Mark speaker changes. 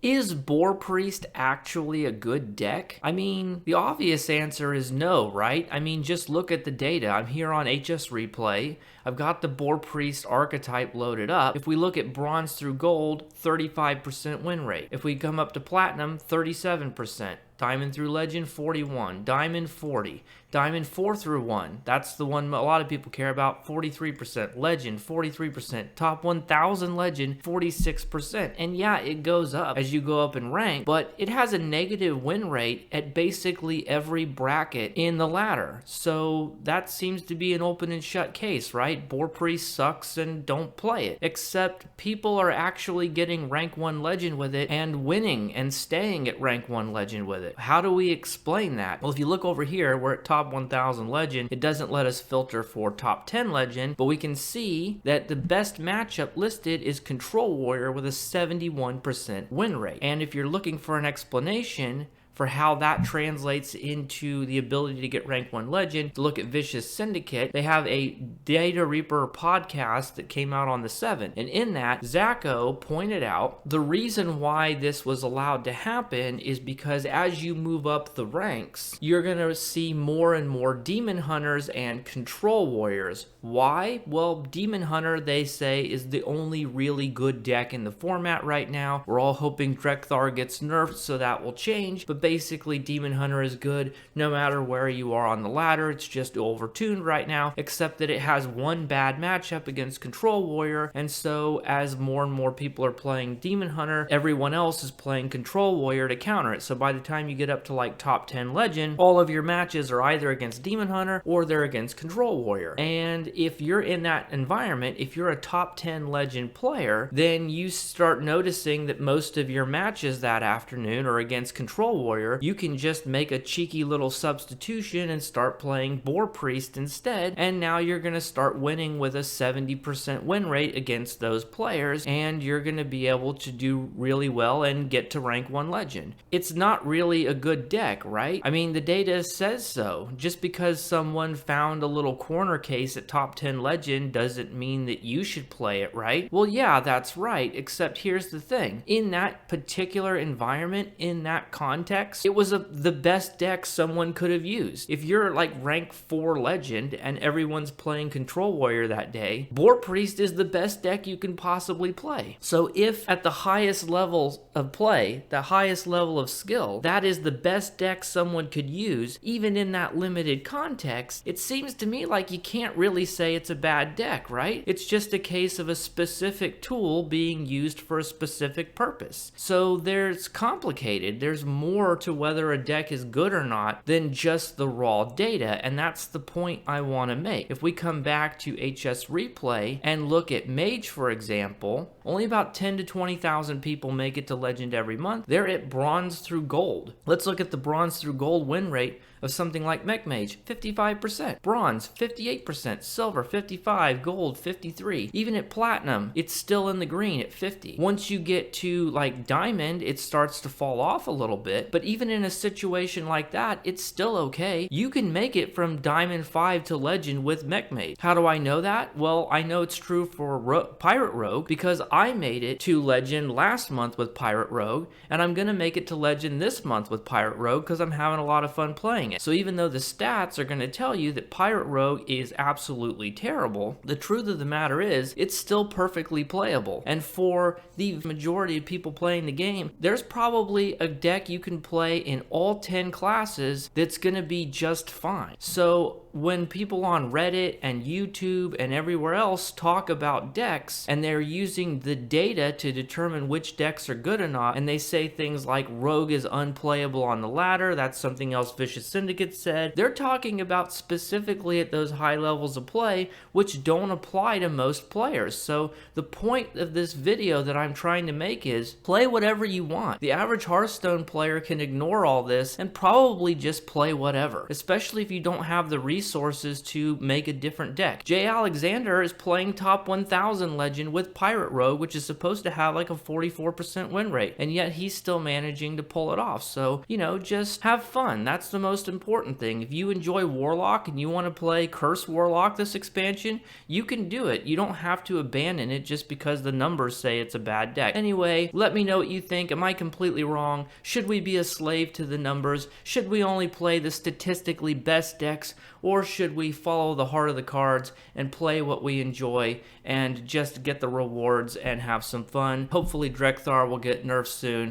Speaker 1: Is Boar Priest actually a good deck? I mean, the obvious answer is no, right? I mean, just look at the data. I'm here on HS Replay. I've got the Boar Priest archetype loaded up. If we look at Bronze through Gold, 35% win rate. If we come up to Platinum, 37%. Diamond through Legend, 41. Diamond, 40. Diamond 4 through 1. That's the one a lot of people care about, 43%. Legend, 43%. Top 1000 Legend, 46%. And yeah, it goes up as you go up in rank, but it has a negative win rate at basically every bracket in the ladder. So that seems to be an open and shut case, right? Boar Priest sucks and don't play it. Except people are actually getting rank 1 Legend with it and winning and staying at rank 1 Legend with it. How do we explain that? Well, if you look over here, we're at top 1000 Legend. It doesn't let us filter for top 10 Legend, but we can see that the best matchup listed is Control Warrior with a 71% win rate. And if you're looking for an explanation for how that translates into the ability to get rank 1 Legend, to look at Vicious Syndicate, they have a Data Reaper podcast that came out on the 7th. And in that, Zacho pointed out the reason why this was allowed to happen is because as you move up the ranks, you're going to see more and more Demon Hunters and Control Warriors. Why? Well, Demon Hunter, they say, is the only really good deck in the format right now. We're all hoping Drekthar gets nerfed, so that will change, but basically Demon Hunter is good no matter where you are on the ladder. It's just overtuned right now, except that it has one bad matchup against Control Warrior, and so as more and more people are playing Demon Hunter, everyone else is playing Control Warrior to counter it. So by the time you get up to like top 10 Legend, all of your matches are either against Demon Hunter or they're against Control Warrior. And if you're in that environment, if you're a top 10 Legend player, then you start noticing that most of your matches that afternoon are against Control Warrior. You can just make a cheeky little substitution and start playing Boar Priest instead, and now you're going to start winning with a 70% win rate against those players, and you're going to be able to do really well and get to rank 1 Legend. It's not really a good deck, right? I mean, the data says so. Just because someone found a little corner case at top 10 Legend doesn't mean that you should play it, right? Well, yeah, that's right, except here's the thing. In that particular environment, in that context, it was the best deck someone could have used. If you're like rank 4 Legend and everyone's playing Control Warrior that day, Boar Priest is the best deck you can possibly play. So if at the highest levels of play, the highest level of skill, that is the best deck someone could use, even in that limited context, it seems to me like you can't really say it's a bad deck, right? It's just a case of a specific tool being used for a specific purpose. So there's complicated. There's more to whether a deck is good or not than just the raw data, and that's the point I want to make. If we come back to HS Replay and look at Mage, for example, only about 10 to 20,000 people make it to Legend every month. They're at Bronze through Gold. Let's look at the Bronze through Gold win rate of something like Mech Mage, 55%. Bronze, 58%. Silver, 55%. Gold, 53%. Even at Platinum, it's still in the green at 50%. Once you get to like Diamond, it starts to fall off a little bit, but even in a situation like that, it's still okay. You can make it from Diamond 5 to Legend with Mech Mage. How do I know that? Well, I know it's true for Pirate Rogue because I made it to Legend last month with Pirate Rogue, and I'm gonna make it to Legend this month with Pirate Rogue because I'm having a lot of fun playing it. So even though the stats are going to tell you that Pirate Rogue is absolutely terrible, the truth of the matter is it's still perfectly playable. And for the majority of people playing the game, there's probably a deck you can play in all 10 classes that's going to be just fine. So when people on Reddit and YouTube and everywhere else talk about decks and they're using the data to determine which decks are good or not, and they say things like Rogue is unplayable on the ladder, that's something else Vicious Syndicate said, they're talking about specifically at those high levels of play which don't apply to most players. So the point of this video that I'm trying to make is play whatever you want. The average Hearthstone player can can ignore all this and probably just play whatever, especially if you don't have the resources to make a different deck. Jay Alexander is playing top 1000 Legend with Pirate Rogue, which is supposed to have like a 44% win rate, and yet he's still managing to pull it off. So, you know, just have fun. That's the most important thing. If you enjoy Warlock and you want to play Curse Warlock this expansion, you can do it. You don't have to abandon it just because the numbers say it's a bad deck. Anyway, let me know what you think. Am I completely wrong? Should we be a slave to the numbers? Should we only play the statistically best decks, or should we follow the heart of the cards and play what we enjoy and just get the rewards and have some fun? Hopefully Drekthar will get nerfed soon.